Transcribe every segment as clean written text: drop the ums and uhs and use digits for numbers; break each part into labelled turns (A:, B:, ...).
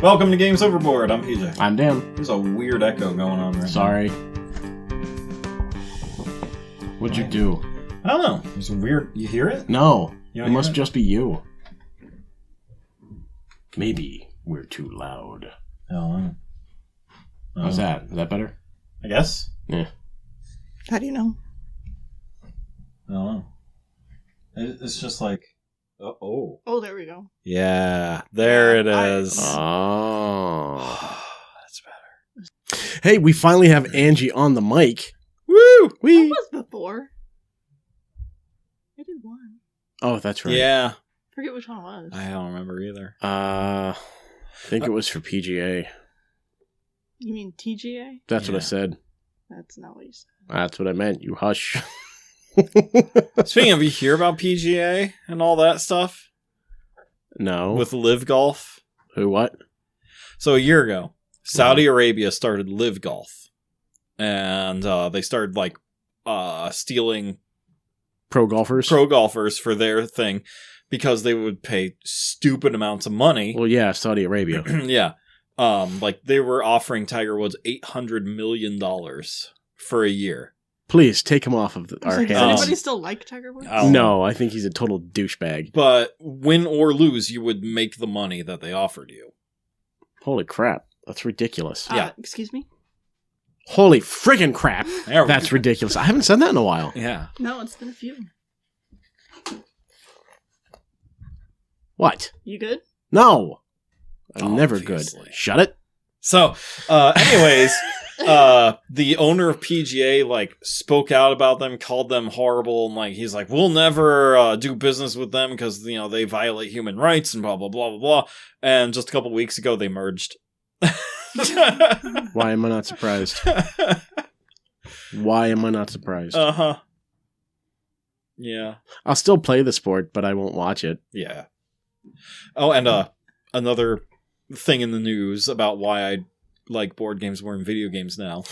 A: Welcome to Games Overboard. I'm PJ.
B: I'm Dan.
A: There's a weird echo going on right
B: Sorry. What'd you do?
A: now. I don't know. There's a weird... You hear it?
B: No.
A: You
B: It
A: don't
B: must
A: hear it?
B: just be you. Maybe we're too loud.
A: I don't know.
B: How's that? Is that better?
A: I guess.
B: Yeah.
C: How do you know?
A: I don't know. It's just like... Oh.
C: Oh, there we go.
A: Yeah. There it
C: I-
A: is.
B: Oh.
A: That's better.
B: Hey, we finally have Angie on the mic.
A: Woo!
C: That
B: Wee.
C: was before. I did one.
B: Oh, that's right.
A: Yeah.
C: Forget which one it was.
A: I don't remember either.
B: I think it was for PGA.
C: You mean TGA?
B: That's what I
A: Yeah.
B: said.
C: That's not what you said.
B: That's what I meant. You hush.
A: Speaking of, you hear about PGA and all that stuff?
B: No.
A: With Live Golf?
B: Who? What?
A: So a year ago, Saudi Arabia started Live Golf. And they started, stealing
B: Pro golfers?
A: pro golfers for their thing because they would pay stupid amounts of money.
B: Well, yeah, Saudi Arabia.
A: Yeah. They were offering Tiger Woods $800 million for a year.
B: Please, take him off of our
C: Does
B: hands.
C: anybody still like Tiger Woods?
A: I don't know.
B: No, I think he's a total douchebag.
A: But win or lose, you would make the money that they offered you.
B: Holy crap. That's ridiculous.
A: Yeah.
C: Excuse me?
B: Holy friggin' crap.
A: There we
B: That's
A: go.
B: ridiculous. I haven't said that in a while.
A: Yeah.
C: No, it's been a few.
B: What?
C: You good?
B: No. I'm never good.
A: Obviously.
B: Shut it.
A: So, anyways, the owner of PGA, spoke out about them, called them horrible, and, he's like, we'll never do business with them because, they violate human rights and blah, blah, blah, blah, blah. And just a couple weeks ago, they merged.
B: Why am I not surprised? Why am I not surprised?
A: Uh-huh. Yeah.
B: I'll still play the sport, but I won't watch it.
A: Yeah. Oh, and another thing in the news about why I like board games more than video games now.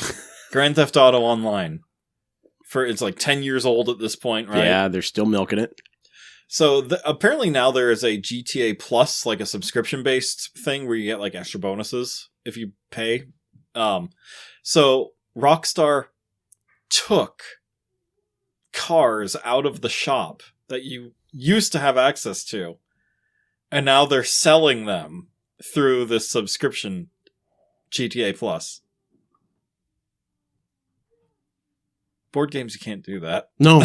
A: Grand Theft Auto Online. It's 10 years old at this point, right?
B: Yeah, they're still milking it.
A: So apparently now there is a GTA Plus, a subscription-based thing where you get extra bonuses if you pay. So Rockstar took cars out of the shop that you used to have access to, and now they're selling them through this subscription GTA Plus. Board games, you can't do that.
B: No.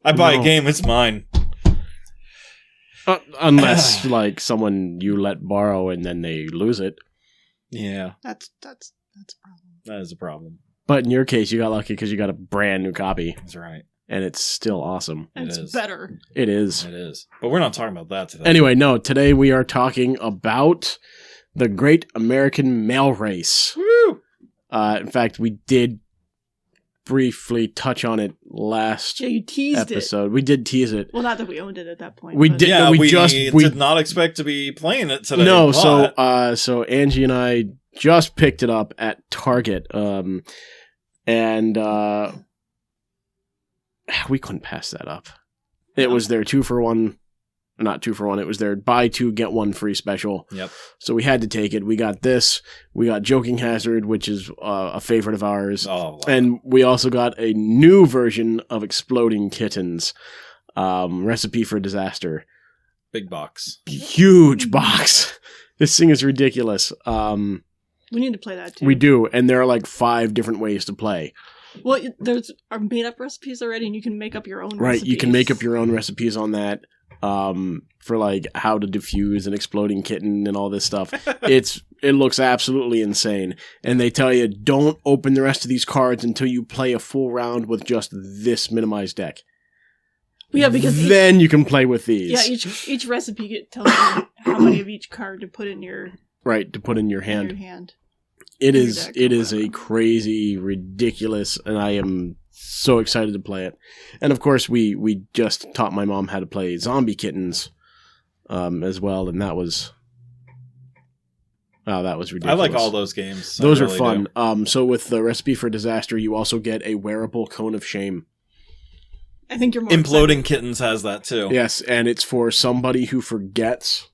A: I buy
B: No.
A: a game, it's mine.
B: Unless, someone you let borrow and then they lose it.
A: Yeah,
C: That's a problem.
A: that is a problem.
B: But in your case, you got lucky because you got a brand new copy,
A: That's right.
B: and it's still awesome.
C: And
A: It
C: it's
A: is.
C: better.
B: It is.
A: It is. But we're not talking about that today.
B: Anyway, no, today we are talking about the Great American Mail Race.
A: Woo!
B: In fact, we did briefly touch on it last
C: Yeah, you teased
B: episode. We did tease it.
C: it. Well, not that we owned it at that point.
B: We
C: but-
B: did-
A: Yeah,
B: we
A: we
B: just-
A: did not expect to be playing it today.
B: No,
A: but-
B: so Angie and I just picked it up at Target, and we couldn't pass that up. It was their 2-for-1, not 2-for-1. It was their buy 2 get 1 free special.
A: Yep.
B: So we had to take it. We got this. We got Joking Hazard, which is a favorite of ours.
A: Oh, wow.
B: And we also got a new version of Exploding Kittens, Recipe for Disaster.
A: Big box.
B: Huge box. This thing is ridiculous.
C: We need to play that too.
B: We do, and there are 5 different ways to play.
C: Well, there's our made up recipes already, and you can make up your own
B: Right, you can make up
C: recipes.
B: your own recipes on that. For how to defuse an exploding kitten and all this stuff. It looks absolutely insane. And they tell you, don't open the rest of these cards until you play a full round with just this minimized deck.
C: Yeah, because
B: then you can play with these.
C: each recipe tells you how many of each card to put in your
B: Right, to put in your hand.
C: hand.
B: It
C: Your
B: is
C: deck,
B: it is a
C: whatever.
B: crazy, ridiculous, and I am so excited to play it. And of course, we just taught my mom how to play Zombie Kittens as well, and that was ridiculous.
A: I like all those games.
B: Those
A: I
B: are
A: really
B: fun.
A: do.
B: So with the Recipe for Disaster, you also get a wearable cone of shame.
C: I think you're more
A: Imploding
C: excited.
A: Kittens has that too.
B: Yes, and it's for somebody who forgets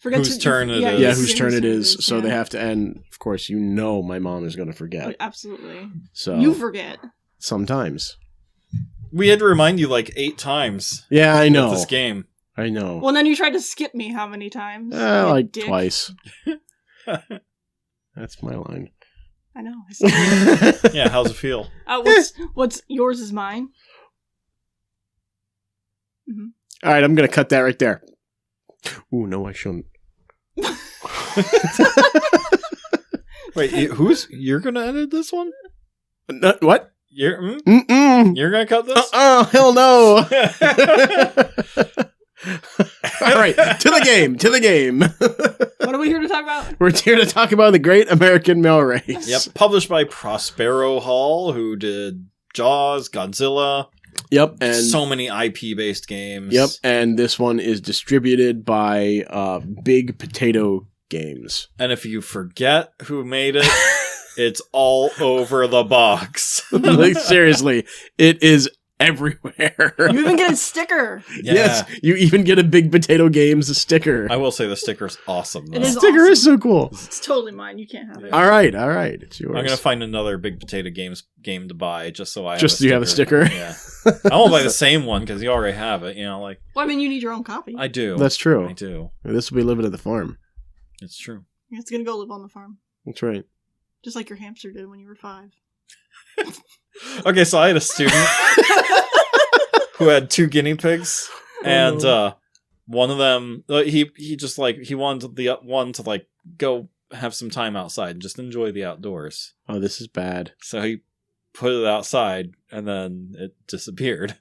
A: Whose turn it is.
B: Yeah, whose turn it is. So they have to end. Of course, my mom is going to forget.
C: Oh, absolutely.
B: So
C: you forget.
B: Sometimes.
A: We had to remind you like 8 times.
B: Yeah, I know.
A: With this game.
B: I know.
C: Well, then you tried to skip me how many times?
B: Like
C: dick.
B: twice. That's my line.
C: I know.
A: Yeah, how's it feel?
C: What's yours is mine. Mm-hmm.
B: All right, I'm going to cut that right there. Ooh, no, I shouldn't.
A: Wait, you're going to edit this one?
B: What?
A: You're going to cut this?
B: Hell no. All right, to the game.
C: What are we here to talk about?
B: We're here to talk about the Great American Mail Race.
A: Yep, published by Prospero Hall, who did Jaws, Godzilla.
B: Yep, and
A: so many IP-based games.
B: Yep, and this one is distributed by Big Potato Games.
A: And if you forget who made it, it's all over the box.
B: Like, seriously, it is everywhere.
C: You even get a sticker.
A: Yeah.
B: Yes, you even get a Big Potato Games sticker.
A: I will say the sticker's awesome, though.
C: It is
B: The sticker
C: awesome.
B: is so cool.
C: It's totally mine. You can't have it.
B: All right, it's yours.
A: I'm going to find another Big Potato Games game to buy just so I
B: Just so you have a sticker?
A: Yeah. I won't buy the same one because you already have it, like...
C: Well, I mean, you need your own copy.
A: I do.
B: That's true.
A: I do.
B: This will be living at the farm.
A: It's true.
C: It's gonna go live on the farm.
B: That's right.
C: Just like your hamster did when you were 5.
A: Okay, so I had a student who had 2 guinea pigs, and one of them, he just he wanted the one to go have some time outside and just enjoy the outdoors.
B: Oh, this is bad.
A: So he put it outside, and then it disappeared.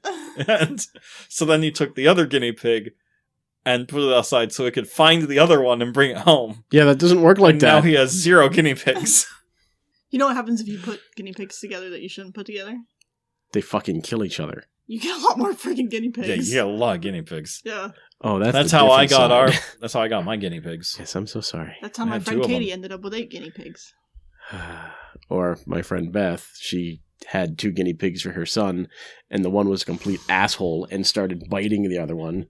A: And so then he took the other guinea pig and put it outside so he could find the other one and bring it home.
B: Yeah, that doesn't work like
A: and
B: that.
A: Now he has 0 guinea pigs.
C: You know what happens if you put guinea pigs together that you shouldn't put together?
B: They fucking kill each other.
C: You get a lot more freaking guinea pigs.
A: Yeah, you get a lot of guinea pigs.
C: Yeah.
B: Oh,
A: that's how I got That's how I got my guinea pigs.
B: Yes, I'm so sorry.
C: That's how my friend Katie ended up with 8 guinea pigs.
B: Or my friend Beth, she had 2 guinea pigs for her son, and the one was a complete asshole and started biting the other one.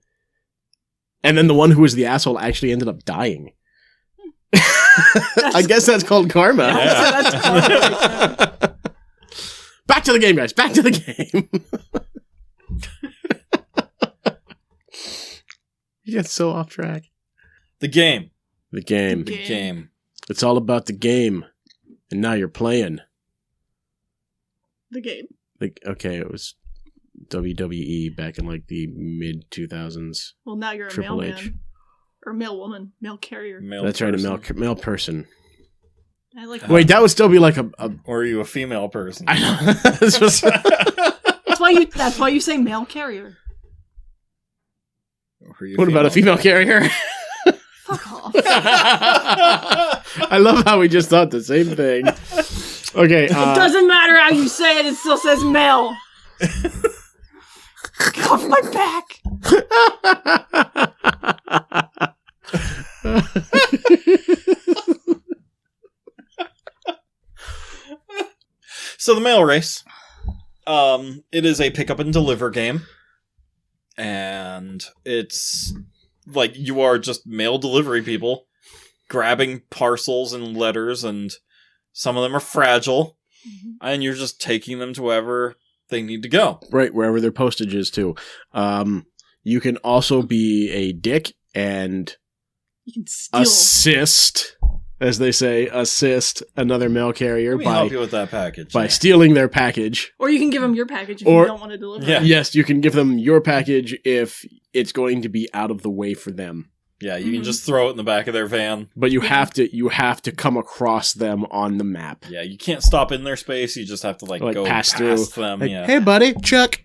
B: And then the one who was the asshole actually ended up dying. I guess that's called karma.
C: Yeah. That's karma.
B: Back to the game, guys. Back to the game. You get so off track.
A: The game.
B: The game.
A: The game.
B: It's all about the game. And now you're playing.
C: The game.
B: Okay, it was WWE back in the mid 2000s.
C: Well, now you're a
B: Triple H.
C: mailman. Or mail woman. Mail carrier.
B: That's person. Right, a male person.
C: I like
B: Wait, that would still be like a...
A: Or are you a female person?
B: I know.
C: That's why you say mail carrier.
B: What about a female carrier?
C: Fuck off.
B: I love how we just thought the same thing. Okay.
C: It doesn't matter how you say it, it still says male. Get off my back.
A: So the mail race. It is a pick up and deliver game. And it's you are just mail delivery people grabbing parcels and letters, and some of them are fragile, and you're just taking them to wherever they need to go.
B: Right, wherever their postage is too. You can also be a dick and
C: you can steal.
B: Assist, as they say, another mail carrier
A: Let me help you with that package.
B: By stealing their package.
C: Or you can give them your package if you don't want to deliver it.
B: Yes, you can give them your package if it's going to be out of the way for them.
A: Yeah, you can just throw it in the back of their van.
B: But you have to come across them on the map.
A: Yeah, you can't stop in their space. You just have to go
B: pass
A: through
B: them.
A: Yeah.
B: Hey, buddy, Chuck.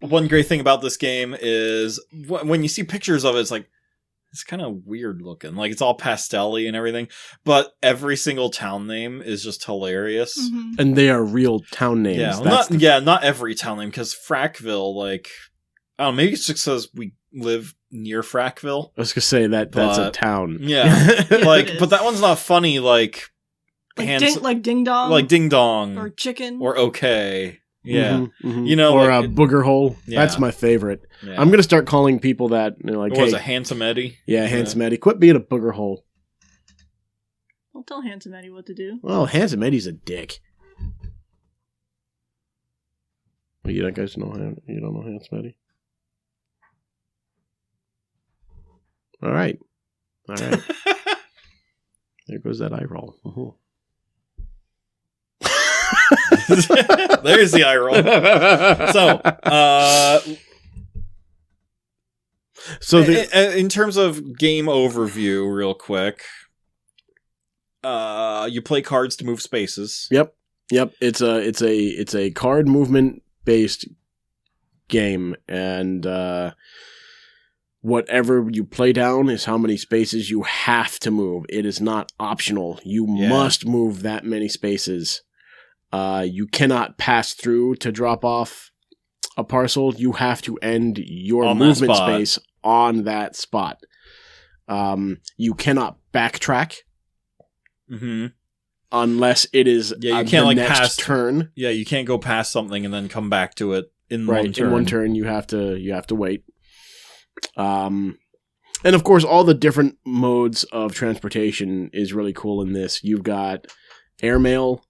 A: One great thing about this game is when you see pictures of it, it's kind of weird looking. It's all pastel-y and everything. But every single town name is just hilarious.
C: Mm-hmm.
B: And they are real town names.
A: Yeah, not every town name, because Frackville, I don't know, maybe it's just because we live near Frackville.
B: I was going to say that's a town.
A: Yeah. But that one's not funny,
C: Ding Dong.
A: Ding Dong.
C: Or Chicken.
A: Or Okay. Yeah.
B: Mhm.
A: You know,
B: or
A: like,
B: a booger hole.
A: Yeah.
B: That's my favorite.
A: Yeah.
B: I'm gonna start calling people that. Like,
A: What was
B: hey,
A: it, Handsome Eddie?
B: yeah, Handsome Eddie, quit being a booger hole.
C: Don't tell Handsome Eddie what to do.
B: Well, Handsome Eddie's a dick. Well, you guys know you don't know Handsome Eddie. All right. There goes that eye roll. Uh-huh.
A: There's the eye roll. So in terms of game overview, real quick, you play cards to move spaces.
B: Yep. It's a card movement based game, and whatever you play down is how many spaces you have to move. It is not optional. You must move that many spaces. You cannot pass through to drop off a parcel. You have to end your
A: On
B: movement space on that spot. You cannot backtrack unless it is
A: you can't
B: the
A: like
B: next
A: pass
B: turn.
A: Yeah, you can't go past something and then come back to it in one turn.
B: In one turn, you have to wait. And of course, all the different modes of transportation is really cool in this. You've got airmail,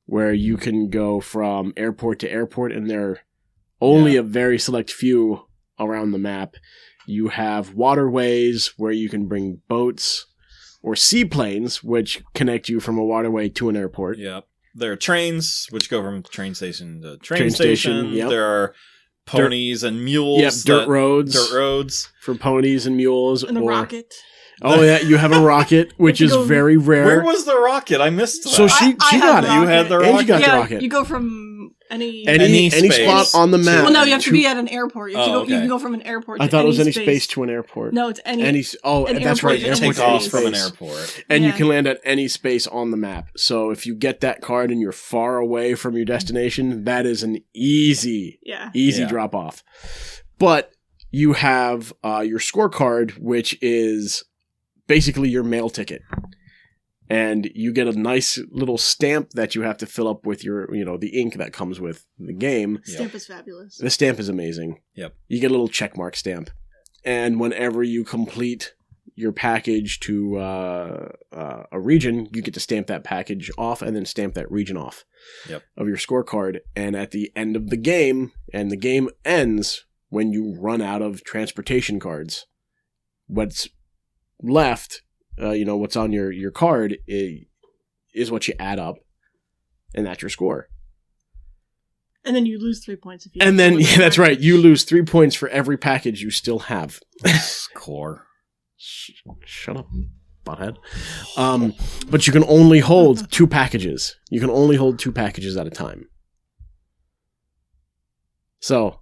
B: where you can go from airport to airport, and there are only a very select few around the map. You have waterways, where you can bring boats, or seaplanes, which connect you from a waterway to an airport.
A: Yeah. There are trains, which go from train station to train station.
B: Yep.
A: There are ponies and mules.
B: Yep, dirt roads. For ponies and mules.
C: And a rocket.
B: Oh, yeah, you have a rocket, which is very rare.
A: Where was the rocket? I missed that.
B: So she got it.
A: You had the rocket?
B: Angie got the rocket.
C: You go from any
B: spot on the map.
C: Well, no, you have to be at an airport. You can go from an airport to
B: I thought it was any
C: space.
B: space to an airport.
C: No, it's any
B: that's right.
A: You take off from an airport.
B: And you can land at any space on the map. So if you get that card and you're far away from your destination, that is an easy drop off. But you have your scorecard, which is basically your mail ticket. And you get a nice little stamp that you have to fill up with your, the ink that comes with the game.
C: Stamp is fabulous.
B: The stamp is amazing.
A: Yep.
B: You get a little checkmark stamp. And whenever you complete your package to a region, you get to stamp that package off and then stamp that region off of your scorecard. And at the end of the game, and the game ends when you run out of transportation cards, what's left, what's on your card is what you add up, and that's your score.
C: And then you lose 3 points if you.
B: And then that's right, you lose 3 points for every package you still have.
A: Score.
B: Shut up, butthead. But you can only hold 2 packages. You can only hold 2 packages at a time. So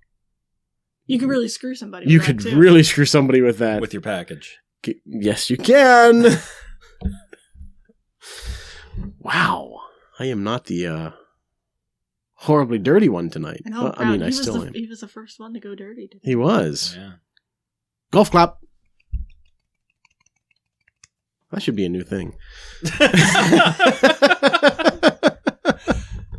C: you could really screw somebody.
B: You could really screw somebody with that.
A: With your package.
B: Yes, you can. Wow. I am not the horribly dirty one tonight.
C: I know.
B: I still am.
C: He was the first one to go dirty today.
B: He was.
A: Yeah.
B: Golf clap. That should be a new thing.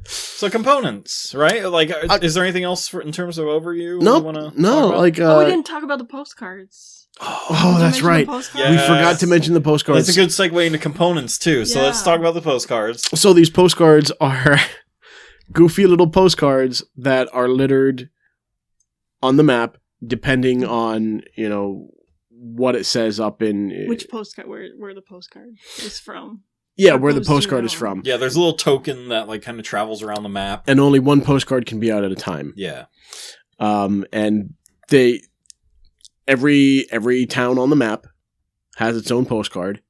A: So components, right? Like, is there anything else in terms of overview?
B: Nope. No.
C: We didn't talk about the postcards.
B: Oh, that's right.
A: Yes.
B: We forgot to mention the postcards.
A: That's a good segue into components too. So let's talk about the postcards.
B: So these postcards are goofy little postcards that are littered on the map, depending on what it says up in
C: which postcard, where the postcard is from.
B: Yeah, where the postcard is from.
A: Yeah, there's a little token that kind of travels around the map,
B: and only one postcard can be out at a time.
A: Yeah,
B: and every town on the map has its own postcard,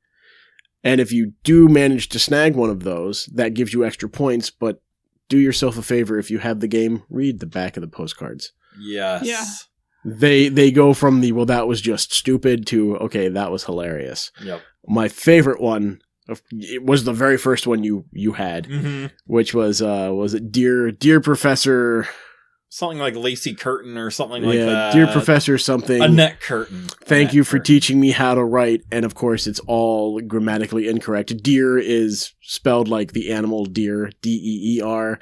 B: and if you do manage to snag one of those, that gives you extra points. But do yourself a favor, if you have the game, read the back of the postcards.
A: Yes.
C: Yeah.
B: They go from that was just stupid to, okay, that was hilarious.
A: Yep.
B: My favorite one, it was the very first one you had, which was it Dear Professor,
A: something like Lacey Curtin or something like that.
B: Dear Professor something.
A: Annette Curtin.
B: Thank you for teaching me how to write. And of course, it's all grammatically incorrect. Deer is spelled like the animal deer, DEER.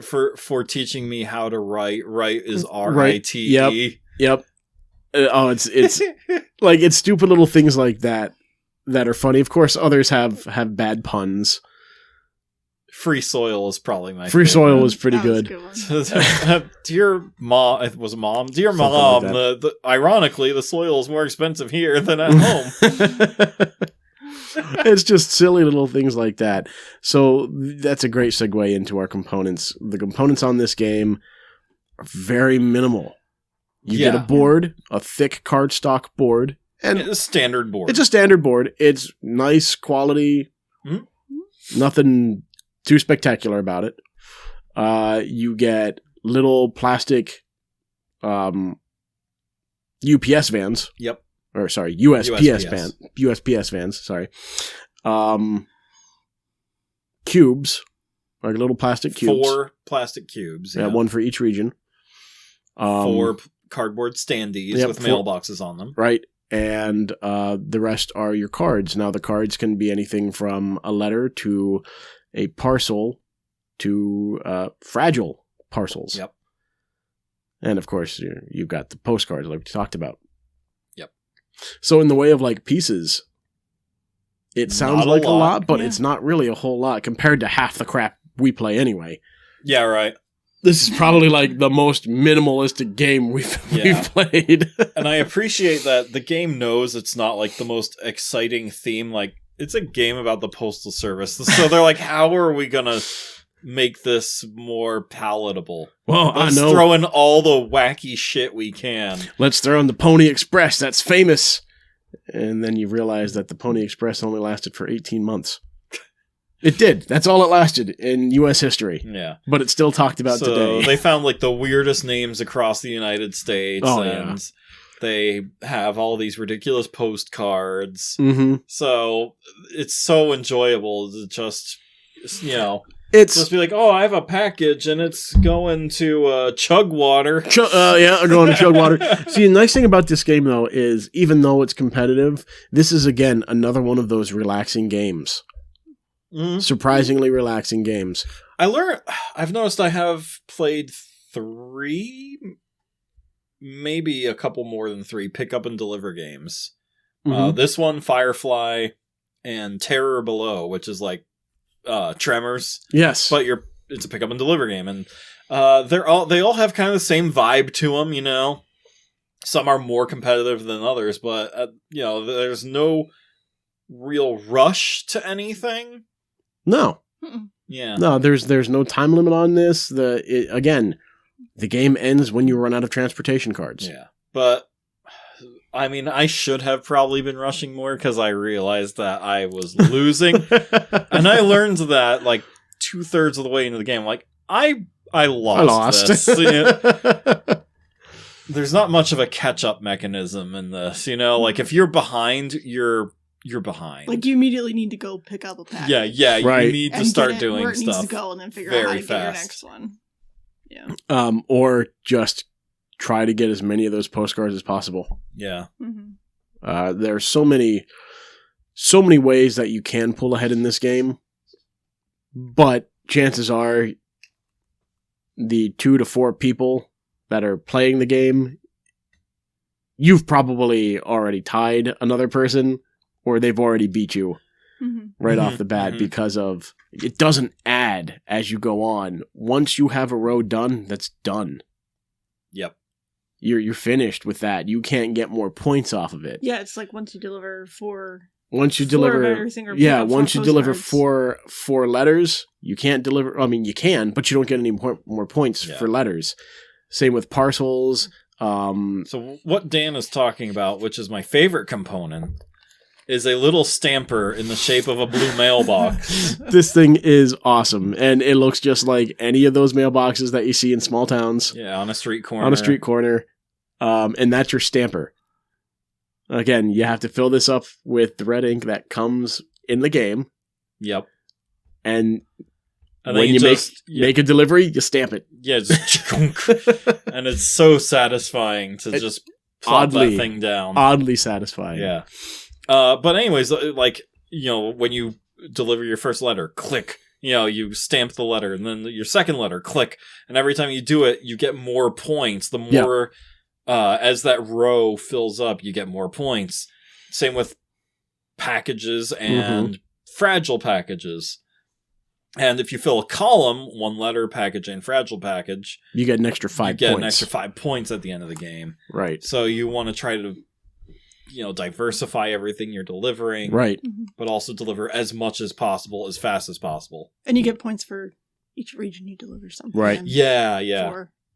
A: for teaching me how to write. Write is RITE.
B: Yep. It's like it's stupid little things like that are funny. Of course, others have bad puns.
A: Free soil is probably my
B: Free
A: favorite.
B: soil was pretty
C: That was a
B: good.
C: one.
A: Dear mom, it was mom. Dear
B: Something
A: mom,
B: like
A: ironically, the soil is more expensive here than at home.
B: It's just silly little things like that. So that's a great segue into our components. The components on this game are very minimal. You get a board, a thick cardstock board, and
A: it's a standard board.
B: It's a standard board. It's nice quality.
A: Mm-hmm.
B: Nothing too spectacular about it. You get little plastic UPS vans.
A: Yep.
B: Or sorry, USPS vans, sorry. Cubes. Like little plastic cubes.
A: 4 plastic cubes.
B: Yeah, one for each region.
A: 4 cardboard standees with mailboxes on them.
B: Right. And the rest are your cards. Now, the cards can be anything from a letter to a parcel to fragile parcels.
A: Yep.
B: And, of course, you've got the postcards like we talked about.
A: Yep.
B: So, in the way of, like, pieces, it sounds like a lot, but it's not really a whole lot compared to half the crap we play anyway.
A: Yeah, right.
B: This is probably like the most minimalistic game we've played.
A: And I appreciate that the game knows it's not like the most exciting theme. Like, it's a game about the Postal Service. So they're like, how are we going to make this more palatable?
B: Well,
A: Let's
B: I know.
A: throw in all the wacky shit we can.
B: Let's throw in the Pony Express. That's famous. And then you realize that the Pony Express only lasted for 18 months. It did. That's all it lasted in U.S. history.
A: Yeah.
B: But it's still talked about today.
A: They found like the weirdest names across the United States. And they have all these ridiculous postcards.
B: Mm-hmm.
A: So it's so enjoyable to just,
B: it's
A: just be like, oh, I have a package and it's going to Chugwater.
B: Going to Chugwater. See, the nice thing about this game, though, is even though it's competitive, this is, again, another one of those relaxing games.
A: Mm-hmm.
B: Surprisingly relaxing games.
A: I've noticed I have played 3, maybe a couple more than 3 pick up and deliver games.
B: Mm-hmm.
A: This one, Firefly, and Terror Below, which is like Tremors.
B: Yes.
A: But it's a pick up and deliver game. And they all have kind of the same vibe to them, Some are more competitive than others, but there's no real rush to anything.
B: No.
A: Yeah.
B: No, there's no time limit on this. Again, the game ends when you run out of transportation cards.
A: Yeah. But, I mean, I should have probably been rushing more because I realized that I was losing. And I learned that, like, 2/3 of the way into the game. Like, I lost. This. There's not much of a catch-up mechanism in this. Like, if you're behind, you're behind.
C: Like, you immediately need to go pick up a package.
A: Yeah,
B: right.
A: You need to start doing
C: where it
A: stuff.
C: Needs to go and then figure out how to get your next one. Yeah.
B: Or just try to get as many of those postcards as possible.
A: Yeah.
C: Mm-hmm.
B: There's so many ways that you can pull ahead in this game, but chances are the 2 to 4 people that are playing the game, you've probably already tied another person, or they've already beat you right off the bat because of it doesn't add as you go on. Once you have a row done, that's done.
A: Yep.
B: You're finished with that. You can't get more points off of it.
C: Yeah, it's like once you deliver four.
B: Once you deliver, once you deliver four letters, you can't deliver. I mean, you can, but you don't get any more points for letters. Same with parcels.
A: So what Dan is talking about, which is my favorite component, is a little stamper in the shape of a blue mailbox.
B: This thing is awesome, and it looks just like any of those mailboxes that you see in small towns.
A: Yeah, on a street corner.
B: And that's your stamper. Again, you have to fill this up with the red ink that comes in the game.
A: Yep.
B: And when you make a delivery, you stamp it.
A: Yeah, just and it's so satisfying to just plop that thing down.
B: Oddly satisfying.
A: Yeah. But anyways, like, when you deliver your first letter, click, you stamp the letter, and then your second letter, click, and every time you do it, you get more points. The more, as that row fills up, you get more points. Same with packages and fragile packages. And if you fill a column, one letter, package, and fragile package,
B: you get an extra 5 points. You get
A: an extra 5 points at the end of the game.
B: Right.
A: So you want to try to, diversify everything you're delivering.
B: Right.
A: But also deliver as much as possible, as fast as possible.
C: And you get points for each region you deliver something.
B: Right.
A: Yeah.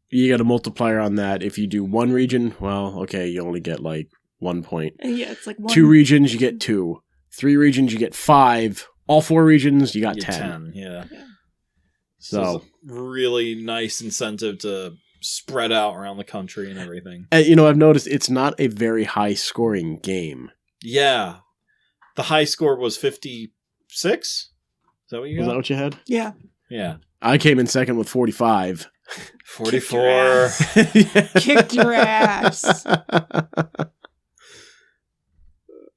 B: You get a multiplier on that. If you do one region, well, okay, you only get 1 point.
C: Yeah, it's 1.
B: 2 regions, you get 2. 3 regions, you get 5. All 4 regions, you got 10.
A: Yeah.
B: So
A: it's a really nice incentive to spread out around the country and everything.
B: And, I've noticed it's not a very high scoring game.
A: Yeah. The high score was 56? Is that what you got?
B: Was that what you had?
C: Yeah.
A: Yeah.
B: I came in second with 45.
A: 44.
C: Kicked your ass.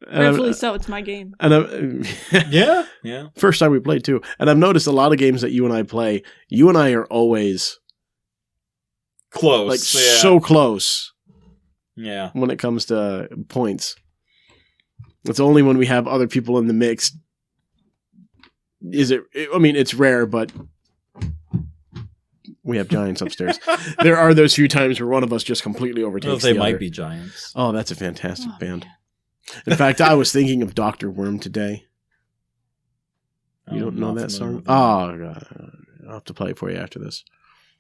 C: Rightfully so, it's my game.
B: And
A: yeah.
B: First time we played too. And I've noticed a lot of games that you and I play, you and I are always
A: close.
B: So close.
A: Yeah.
B: When it comes to points. It's only when we have other people in the mix. It's rare, but we have giants upstairs. There are those few times where one of us just completely overtakes the other.
A: They might be giants.
B: Oh, that's a fantastic band. Man. In fact, I was thinking of Dr. Worm today. You don't know that song? Oh, God. I'll have to play it for you after this.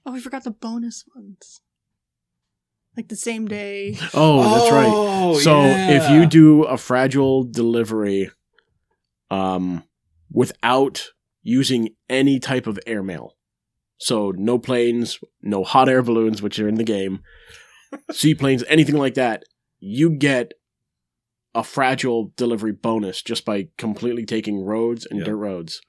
C: Oh, we forgot the bonus ones. Like the same day.
B: Oh, that's right. So if you do a fragile delivery without using any type of airmail, so no planes, no hot air balloons, which are in the game, seaplanes, anything like that, you get a fragile delivery bonus just by completely taking roads and dirt roads.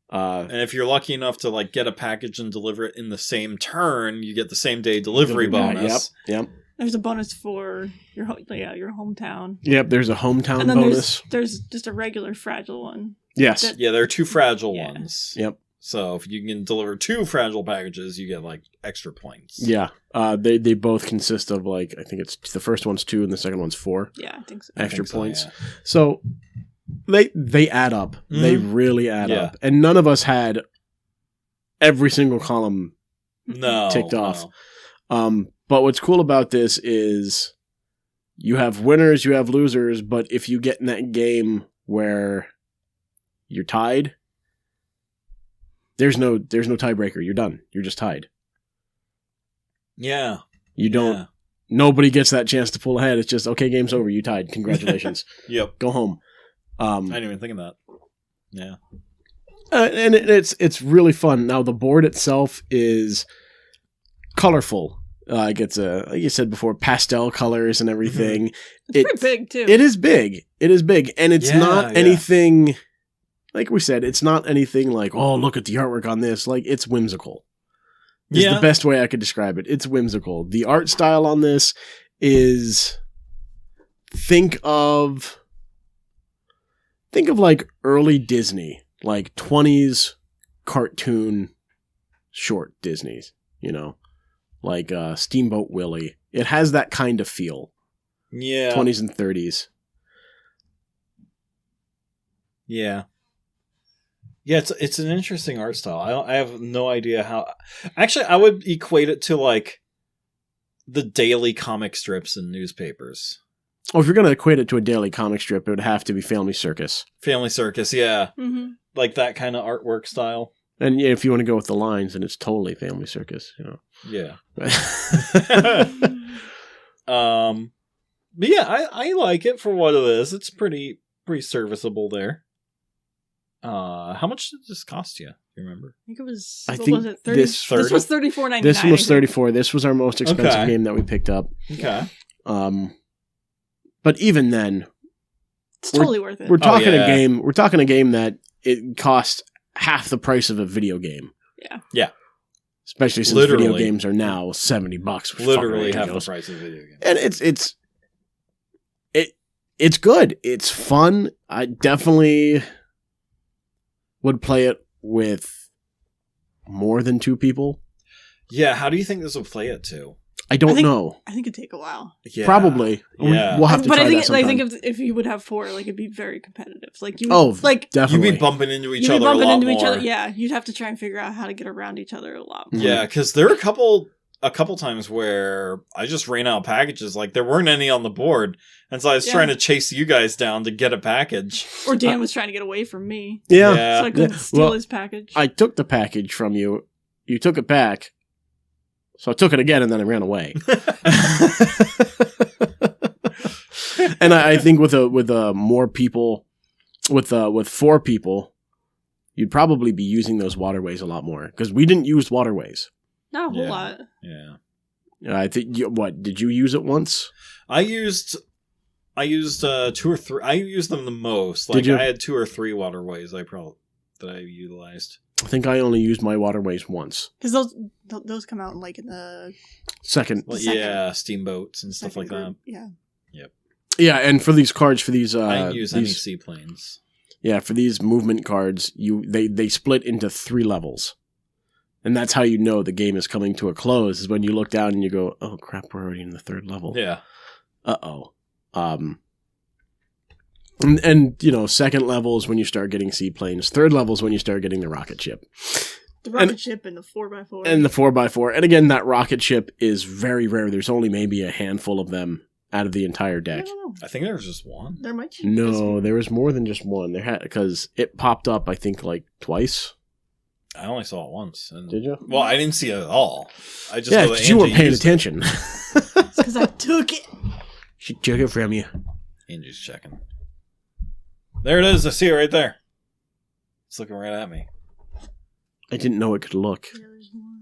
A: And if you're lucky enough to get a package and deliver it in the same turn, you get the same day delivery bonus.
B: Yep.
C: There's a bonus for your hometown.
B: Yep, there's a hometown
C: and then
B: bonus.
C: There's just a regular fragile one.
B: Yes.
A: There are 2 fragile ones.
B: Yep.
A: So if you can deliver 2 fragile packages, you get extra points.
B: Yeah. They both consist of I think it's the first one's 2 and the second one's 4.
C: Yeah, I think so.
B: Extra points.
A: Yeah.
B: So they add up. Mm-hmm. They really add up. And none of us had every single column ticked off. But what's cool about this is you have winners, you have losers, but if you get in that game where you're tied, there's no tiebreaker. You're done. You're just tied.
A: Yeah.
B: You don't. Yeah. Nobody gets that chance to pull ahead. It's just, okay, game's over. You tied. Congratulations.
A: Yep.
B: Go home.
A: I didn't even think of that. Yeah.
B: And it's really fun. Now the board itself is colorful. It gets like you said before, pastel colors and everything.
C: It's pretty big too.
B: It is big, and it's not anything. Like we said, it's not anything like, oh, look at the artwork on this. It's whimsical. Is the best way I could describe it. It's whimsical. The art style on this is think of early Disney, 20s cartoon short Disney's, Steamboat Willie. It has that kind of feel.
A: Yeah.
B: 20s and 30s.
A: Yeah. Yeah, it's an interesting art style. I have no idea how. Actually, I would equate it to the daily comic strips in newspapers.
B: Oh, if you're going to equate it to a daily comic strip, it would have to be Family Circus.
A: Family Circus, yeah.
C: Mm-hmm.
A: That kind of artwork style.
B: And if you want to go with the lines, then it's totally Family Circus,
A: Yeah. But yeah, I like it for what it is. It's pretty serviceable there. How much did this cost you? Do you remember?
C: I think it was.
B: I think
C: was it, 30? This was $34.99.
B: This one was $34. This was our most expensive game that we picked up.
A: Okay.
B: But even then,
C: it's totally worth it.
B: We're talking a game. We're talking a game that it costs half the price of a video game.
C: Yeah.
A: Yeah.
B: Especially since video games are now $70.
A: Literally half the price of a video game.
B: And it's good. It's fun. I definitely would play it with more than 2 people.
A: Yeah, how do you think this will play at 2?
B: I don't know.
C: I think it'd take a while.
A: Yeah.
B: Probably.
A: Yeah.
B: We'll have to
C: But
B: try
C: I think
B: that sometime.
C: I think if you would have 4, like it'd be very competitive. Like you,
B: definitely.
A: You'd be bumping into each
C: you'd be
A: other
C: bumping
A: a lot
C: into
A: more.
C: each other. Yeah, you'd have to try and figure out how to get around each other a lot more.
A: Yeah, because there were a couple times where I just ran out of packages. Like, there weren't any on the board. And so I was trying to chase you guys down to get a package.
C: Or Dan was trying to get away from me.
B: Yeah.
C: So I couldn't steal his package.
B: I took the package from you. You took it back. So I took it again and then I ran away. And I think with more people, with 4 people, you'd probably be using those waterways a lot more because we didn't use waterways.
C: Not a whole lot.
A: Yeah.
B: I think what did you use it once?
A: I used 2 or 3. I used them the most. Like,
B: Did you?
A: I had 2 or 3 waterways that I utilized.
B: I think I only used my waterways once.
C: Because those come out in the
B: Second.
A: Well,
C: Second.
A: yeah, steamboats and stuff like
C: second
A: that.
C: group. Yeah.
B: Yeah, and for these cards, for these
A: I didn't use any seaplanes.
B: Yeah, for these movement cards, they split into 3 levels. And that's how you know the game is coming to a close, is when you look down and you go, oh crap, we're already in the 3rd level.
A: Yeah.
B: Uh-oh. And you know, 2nd level is when you start getting seaplanes. 3rd level is when you start getting the rocket ship.
C: The rocket ship and the 4x4.
B: And the 4x4. And again, that rocket ship is very rare. There's only maybe a handful of them out of the entire
C: I
B: deck.
C: don't know.
A: I think there was just one.
C: There might be.
B: No, there was more than just one. There had, because it popped up, I think, like twice.
A: I only saw it once. And,
B: Did you?
A: well, I didn't see it at all. I just
B: Yeah,
A: know that
B: because you weren't
A: Angie
B: paying
A: used it.
B: attention.
C: Because I took it.
B: She took it from you.
A: Angie's checking. There it is. I see it right there. It's looking right at me.
B: I didn't know it could look.
C: Yeah, there's one.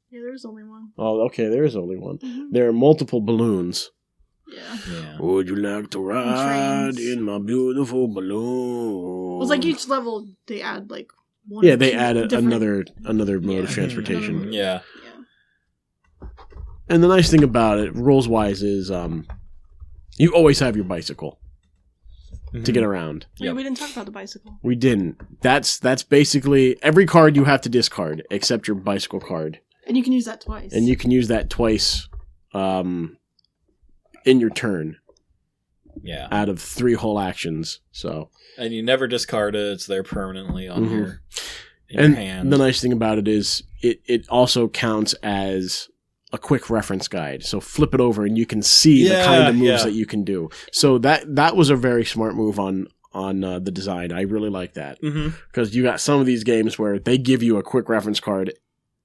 C: Yeah, there's only one.
B: Oh, okay, there is only one.
C: Mm-hmm.
B: There are multiple balloons.
C: Yeah.
A: Yeah.
B: Would you like to ride
C: trains.
B: in my beautiful balloon?
C: Well, it's like each level they add like one.
B: Yeah,
C: or
B: they
C: two
B: add
C: different-
B: another mode of
C: Yeah.
B: transportation.
A: Yeah.
C: Yeah.
B: And the nice thing about it, rules wise, is you always have your bicycle to get around.
C: Yeah,
A: Yep.
C: we didn't talk about the bicycle.
B: We didn't. That's basically every card you have to discard except your bicycle card,
C: And you can use that twice.
B: and you can use that twice in your turn
A: Yeah.
B: out of 3 whole actions. So.
A: And you never discard it. It's there permanently on
B: Mhm.
A: your
B: And
A: hand.
B: the nice thing about it is it also counts as a quick reference guide. So flip it over and you can see the kind of moves that you can do. So that was a very smart move on the design. I really like that. Because you got some of these games where they give you a quick reference card,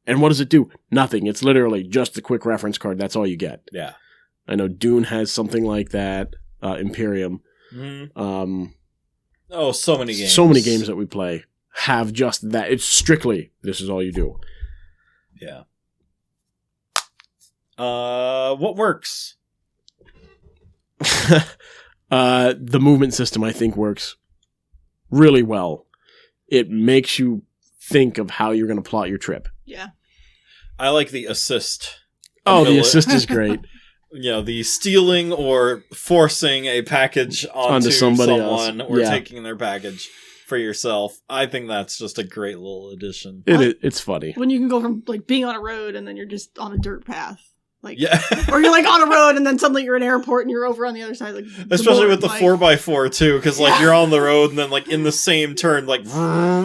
B: and what does it do? Nothing. It's literally just a quick reference card. That's all you get.
A: Yeah.
B: I know Dune has something like that. Imperium.
A: Oh, so many games.
B: So many games that we play have just that. It's strictly, this is all you do.
A: Yeah. What works?
B: The movement system, I think, works really well. It makes you think of how you're going to plot your trip.
C: Yeah.
A: I like the assist.
B: Oh, the
A: ability.
B: assist is great.
A: You know, the stealing or forcing a package onto
B: somebody
A: someone
B: else.
A: or
B: Yeah.
A: taking their package for yourself. I think that's just a great little addition.
B: It's funny.
C: When you can go from like being on a road and then you're just on a dirt path. Like,
A: Yeah.
C: or you're like on a road and then suddenly you're in an airport and you're over on the other side. Like,
A: Especially with the
C: like,
A: 4x4 too, because like
C: Yeah.
A: you're on the road and then like in the same turn, like
C: You're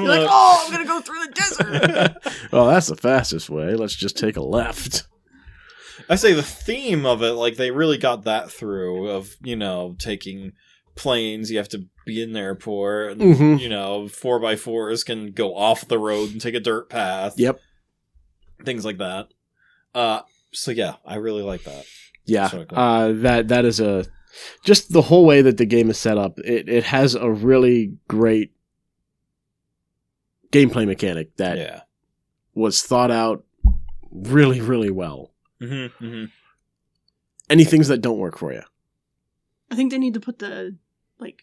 C: like, oh, I'm going to go through the desert.
B: Well, that's the fastest way. Let's just take a left.
A: I say the theme of it, like they really got that through of, you know, taking planes, you have to be in the airport, and,
B: Mhm.
A: you know, 4x4s can go off the road and take a dirt path.
B: Yep.
A: Things like that. So yeah, I really like that.
B: Yeah.
A: So cool.
B: That is just the whole way that the game is set up. It has a really great gameplay mechanic that
A: Yeah.
B: was thought out really, really well.
A: Mm-hmm, mm-hmm.
B: Any things that don't work for you?
C: I think they need to put the, like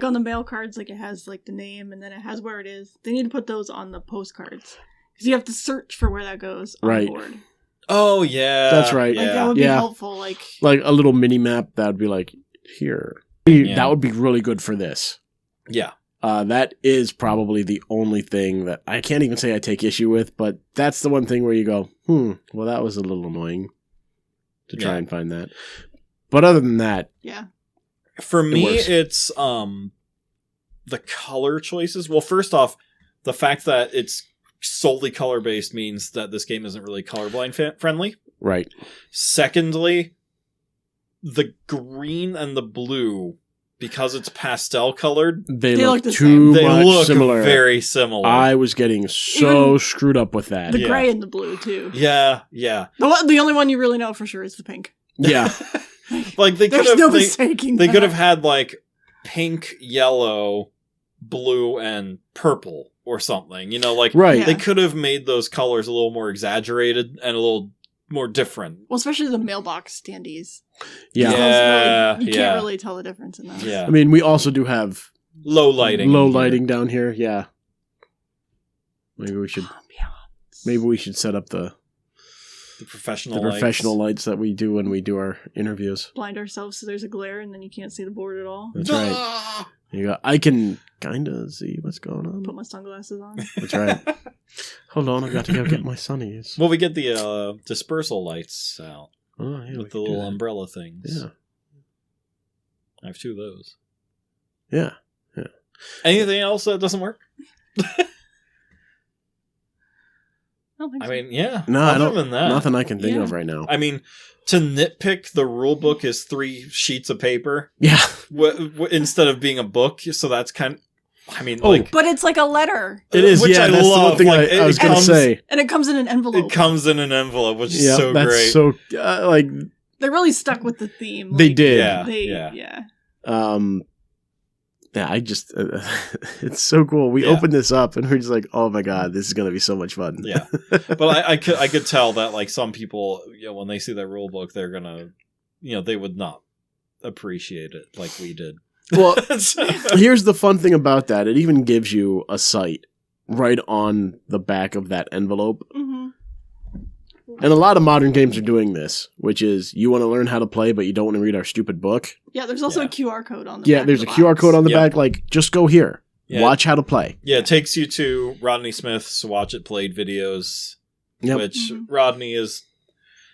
C: on the mail cards, like it has like the name and then it has where it is. They need to put those on the postcards. Because you have to search for where that goes on
B: Right.
C: the board.
A: Oh yeah,
B: That's right.
C: Like,
A: Yeah.
C: that would be
B: Yeah.
C: helpful. Like
B: Like a little mini map that would be like, here, That would be really good for this.
A: Yeah.
B: That is probably the only thing that I can't even say I take issue with, but that's the one thing where you go, well, that was a little annoying to try and find that. But other than that,
C: yeah.
A: For me, it's the color choices. Well, first off, the fact that it's solely color-based means that this game isn't really colorblind friendly.
B: Right.
A: Secondly, the green and the blue, because it's pastel colored,
B: they
C: look
B: look
C: the
B: too
C: same.
B: much
A: They look
B: similar.
A: very similar.
B: I was getting so
C: Even
B: screwed up with that.
C: The gray and the blue, too.
A: Yeah.
C: The only one you really know for sure is the pink.
B: Yeah.
A: Like they could
C: There's no
A: have
C: mistaking
A: they
C: that.
A: could have had like pink, yellow, blue, and purple or something. You know, like
B: Right.
C: Yeah.
A: they could have made those colors a little more exaggerated and a little more different.
C: Well, especially the mailbox standees.
B: Yeah.
A: Yeah.
C: You can't really tell the difference in those.
A: Yeah.
B: I mean, we also do have
A: Low lighting.
B: low
A: here.
B: lighting down here. Yeah. Maybe we should set up the
A: professional
B: lights that we do when we do our interviews.
C: Blind ourselves so there's a glare and then you can't see the board at all.
B: That's right. You go, I can kind of see what's going on.
C: Put my sunglasses on.
B: That's right. Hold on, I've got to go get my sunnies.
A: Well, we get the dispersal lights out
B: Oh, yeah,
A: with the little umbrella things.
B: Yeah.
A: I have 2 of those.
B: Yeah.
A: Anything else that doesn't work?
C: I don't think
A: I
C: so.
A: mean, yeah.
B: No, I
A: other
B: don't.
A: than that,
B: Nothing I can think
C: Yeah.
B: of right now.
A: I mean, to nitpick, the rule book is 3 sheets of paper
B: Yeah.
A: instead of being a book. So that's kind of, I mean,
B: Oh.
A: like,
C: But it's like a letter.
B: It is.
A: Which
B: Yeah,
A: I
B: that's the one
A: love.
B: thing
A: Like,
B: I was
A: it
B: going to
A: comes-
B: say.
C: And it comes in an envelope.
A: it comes in an envelope, which is
B: Yeah,
A: so
B: that's
A: great.
B: so like
C: They're really stuck with the theme.
B: they
C: like,
B: did.
A: Yeah.
C: Yeah.
B: Yeah, I just it's so cool. We
A: Yeah.
B: opened this up and we're just like, oh my god, this is gonna be so much fun.
A: Yeah, but I could tell that like some people, you know, when they see that rule book, they're gonna, you know, they would not appreciate it like we did.
B: Well, here's the fun thing about that. It even gives you a site right on the back of that envelope.
C: Mm-hmm.
B: And a lot of modern games are doing this, which is you want to learn how to play, but you don't want to read our stupid book.
C: Yeah, there's also
A: Yeah.
C: a QR code on the
B: Yeah,
C: back
B: there's a
C: of the
B: QR
C: box.
B: code on the
A: Yeah.
B: back. Like, just go here.
A: Yeah.
B: Watch how to play.
A: Yeah, it takes you to Rodney Smith's Watch It Played videos,
B: Yep.
A: which
C: Mhm.
A: Rodney is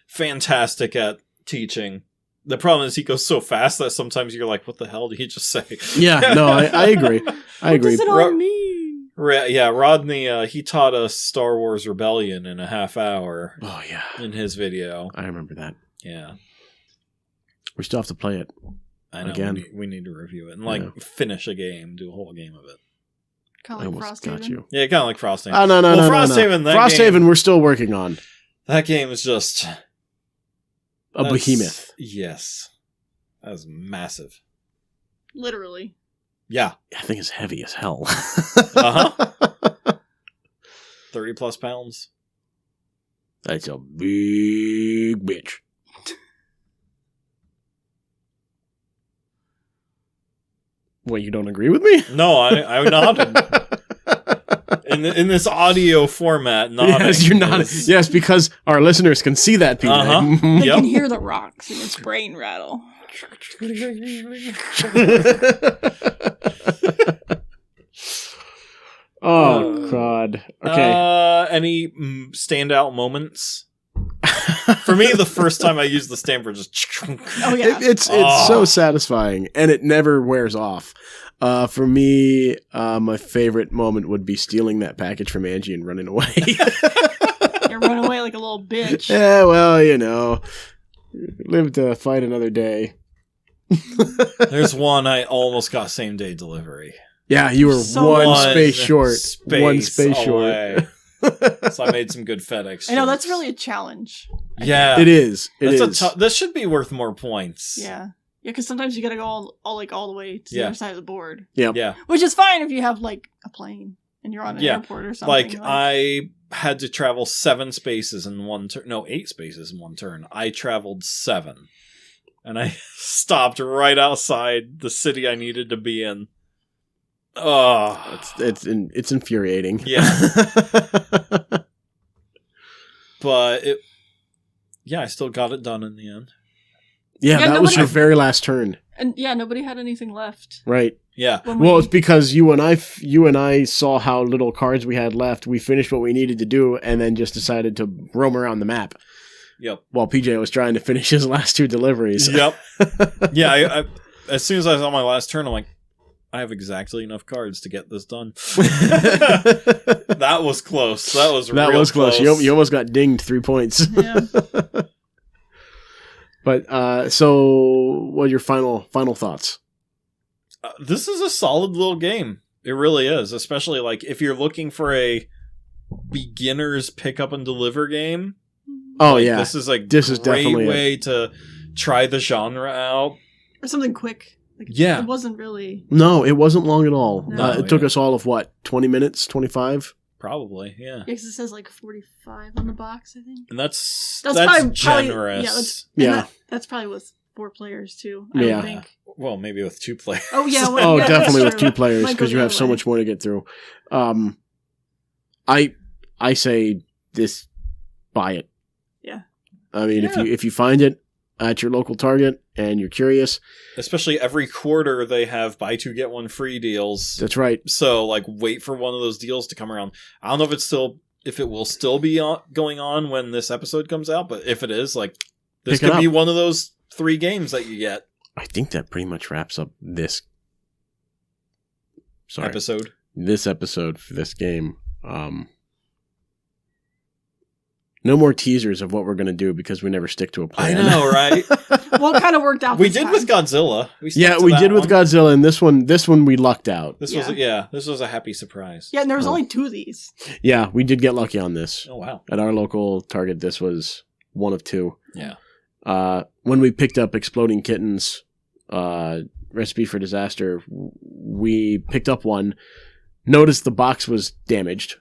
A: fantastic at teaching. The problem is he goes so fast that sometimes you're like, what the hell did he just say?
B: Yeah, no, I agree. I
C: What
B: agree.
C: does it all
A: Ro-
C: mean?
A: Yeah, Rodney, he taught us Star Wars Rebellion in a half hour
B: Oh, yeah.
A: in his video.
B: I remember that.
A: Yeah,
B: We still have to play it.
A: I know.
B: Again.
A: We need to review it and finish a game, do a whole game of it.
C: Kind
B: I
C: of like
B: almost
C: Frosthaven.
B: got you.
A: Yeah, kind of like Frosthaven.
B: Oh, no,
A: Well,
B: no.
A: Frosthaven, that
B: Frosthaven,
A: game-
B: we're still working on.
A: That game is just
B: A
A: that's-
B: behemoth.
A: Yes, that was massive.
C: Literally.
A: Yeah,
B: I think it's heavy as hell.
A: 30+ pounds.
B: That's a big bitch. What, you don't agree with me?
A: No, I nodded in this audio format. Nodding
B: Yes, you're not.
A: is-
B: Yes, because our listeners can see that, PJ.
A: Uh-huh.
C: They
A: Yep.
C: can hear the rocks in its brain rattle.
B: Oh, God. Okay.
A: Any standout moments? For me, the first time I used the stamper, just
C: Oh, yeah.
B: It's
A: Oh.
B: so satisfying, and it never wears off. For me, my favorite moment would be stealing that package from Angie and running away.
C: You run away like a little bitch.
B: Yeah, well, you know, live to fight another day.
A: There's one I almost got same day delivery.
B: Yeah, you were
C: So
B: one
A: One
B: space short. One space
A: away.
B: short.
A: So I made some good FedEx.
C: I know, that's
A: trips.
C: really a challenge.
A: Yeah,
B: It is. It
A: That's
B: is.
A: this should be worth more points.
C: Yeah. Yeah, because sometimes you gotta go all the way to the
A: Yeah.
C: other side of the board.
A: Yeah.
C: Which is fine if you have, like, a plane and you're on an
A: Yeah.
C: airport or something.
A: Like I had to travel 7 spaces in one turn. No, 8 spaces in one turn. I traveled 7. And I stopped right outside the city I needed to be in. Oh.
B: It's infuriating.
A: Yeah. But I still got it done in the end.
B: Yeah,
C: Yeah,
B: that was
C: nobody-
B: your very last turn.
C: And yeah, nobody had anything left.
B: Right.
A: Yeah.
C: when
B: Well,
C: we-
B: it's because you and I saw how little cards we had left. We finished what we needed to do, and then just decided to roam around the map
A: Yep.
B: while PJ was trying to finish his last 2 deliveries.
A: Yep. Yeah. I as soon as I was on my last turn, I'm like, I have exactly enough cards to get this done. That was close. That was
B: That
A: real
B: was close. You almost got dinged 3 points.
C: Yeah.
B: But so, what are your final thoughts?
A: This is a solid little game. It really is, especially like if you're looking for a beginner's pick up and deliver game.
B: Oh
A: like,
B: yeah,
A: this is a
B: This is
A: great
B: definitely
A: way to try the genre out.
C: Or something quick. Like,
A: Yeah.
C: It wasn't really.
B: no, it wasn't long at all.
C: No.
B: It took us all of what, 20 minutes, 25.
A: Probably, yeah.
C: Yeah, 'cause it says like 45 on the box, I think.
A: And that's
C: Probably-
A: generous.
C: Yeah, that's probably with 4 players too. I
B: Yeah.
C: would think.
A: Well, maybe with 2 players.
C: Oh yeah.
B: Oh,
C: Well, yeah,
B: definitely
C: that's
B: with
C: true.
B: 2 players
C: Might go
B: because you
C: the
B: have
C: other
B: so
C: way.
B: much more to get through. I say this, buy it.
C: Yeah.
B: I mean,
A: Yeah.
B: if you find it at your local Target and you're curious,
A: Especially every quarter they have buy 2 get 1 free deals.
B: that's right.
A: So like wait for one of those deals to come around. I don't know if it will still be going on when this episode comes out, but if it is, like this
B: Pick it
A: could be
B: up.
A: one of those 3 games that you get
B: I think that pretty much wraps up this. Sorry,
A: episode.
B: this episode for this game. No more teasers of what we're going to do because we never stick to a
A: I
B: plan.
A: know, right?
C: Well, it kind of worked out.
A: We
C: this
A: did
C: time.
A: with Godzilla. Stuck
B: Yeah,
A: to
B: we
A: that
B: did with
A: one.
B: Godzilla, and this one we lucked out.
A: This
C: Yeah.
A: this was a happy surprise.
C: Yeah, and there was
B: Oh.
C: only 2 of these.
B: Yeah, we did get lucky on this.
A: Oh wow.
B: At our local Target, this was one of 2.
A: Yeah.
B: When we picked up Exploding Kittens, Recipe for Disaster, we picked up one, noticed the box was damaged,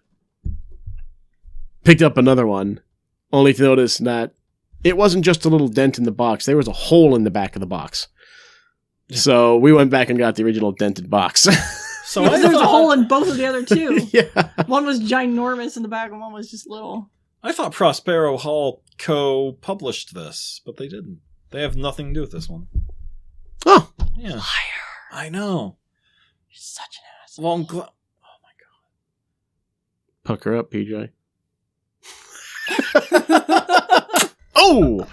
B: picked up another one, only to notice that it wasn't just a little dent in the box, there was a hole in the back of the box. So we went back and got the original dented box.
A: So
C: Yeah,
A: I
C: there was a hole
A: thought,
C: in both of the other 2.
B: Yeah.
C: One was ginormous in the back, and one was just little.
A: I thought Prospero Hall co-published this, but they didn't. They have nothing to do with this one.
B: Oh,
A: Yeah.
C: Liar!
A: I know.
C: You're such an ass.
A: Well, I'm glad.
B: pucker up, PJ. Oh!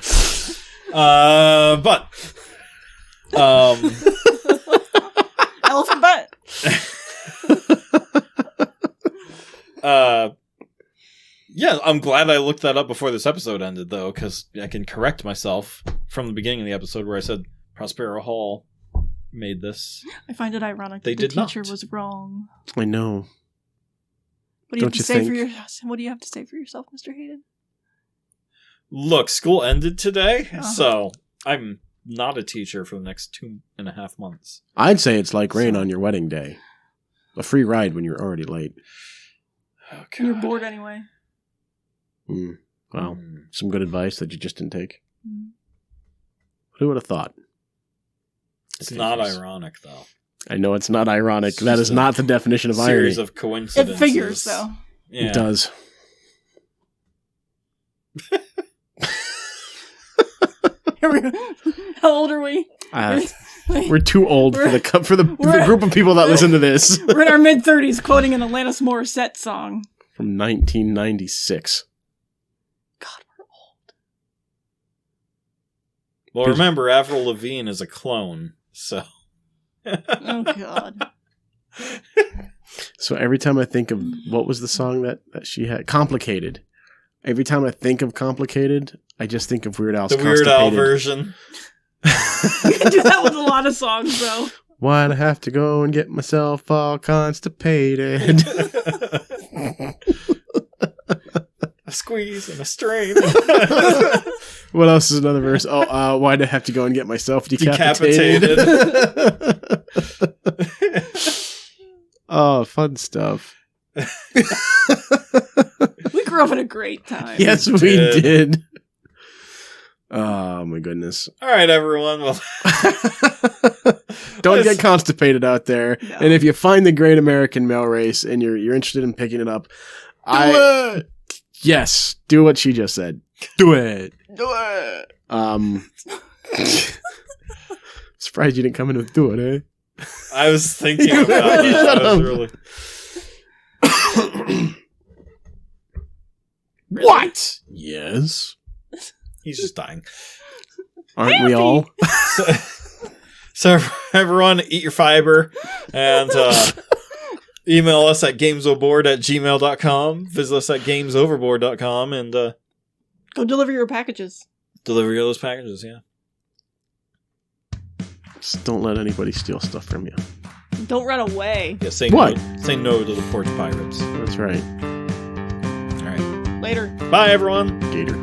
A: But
C: Elephant butt.
A: yeah, I'm glad I looked that up before this episode ended, though, because I can correct myself from the beginning of the episode where I said Prospero Hall made this.
C: I find it ironic
A: They
C: that the
A: did not.
C: teacher was wrong.
B: I know.
C: What do you
B: Don't
C: have to
B: you
C: say for
B: think?
C: your? What do you have to say for yourself, Mr. Hayden?
A: Look, school ended today,
C: Uh-huh.
A: so I'm not a teacher for the next 2.5 months.
B: I'd say it's like rain
A: So-
B: on your wedding day. A free ride when you're already late.
A: Oh,
C: You're
A: God.
C: bored anyway.
B: Wow.
A: Hmm.
B: Some good advice that you just didn't take.
C: Mm.
B: Who would have thought?
A: It's not
B: Dangerous.
A: ironic, though.
B: I know it's not ironic.
A: It's
B: That
A: just
B: is
A: a
B: not the definition of irony.
A: Series of coincidences.
C: It figures, though.
A: Yeah.
B: It does.
C: How old are we?
B: We're too old for the
C: we're-
B: group of people that listen to this.
C: We're in our mid-30s quoting an Alanis Morissette song.
B: From 1996.
C: God, we're old.
A: Well, remember, Avril Lavigne is a clone, so.
C: Oh, God.
B: So every time I think of what was the song that she had, Complicated. Every time I think of Complicated, I just think of Weird Al's
A: The Weird Al
B: Constipated.
A: version.
C: You can do that with a lot of songs, though.
B: Why'd I have to go and get myself all constipated?
A: A squeeze and a strain.
B: What else is another verse? Oh, why'd I have to go and get myself decapitated? Oh, fun stuff.
C: We grew up at a great time.
B: Yes, we
A: did.
B: did. Oh, my goodness.
A: All right, everyone. Well,
B: Don't get constipated out there.
C: No.
B: And if you find the Great American Male Race and you're interested in picking it up, Yes, do what she just said. Do it.
C: Do it.
B: Surprised you didn't come in and do it, eh?
A: I was thinking about that. I was really...
B: What? Yes.
A: He's just dying.
B: Aren't we all?
A: So everyone, eat your fiber and email us at gamesoverboard@gmail.com. Visit us at gamesoverboard.com and
C: Go deliver your packages.
A: deliver those packages, yeah.
B: Just don't let anybody steal stuff from you.
C: Don't run away.
A: Yeah, say
B: What?
A: No, say no to the porch pirates.
B: That's right.
A: All right.
C: Later.
A: Bye, everyone.
B: Gator.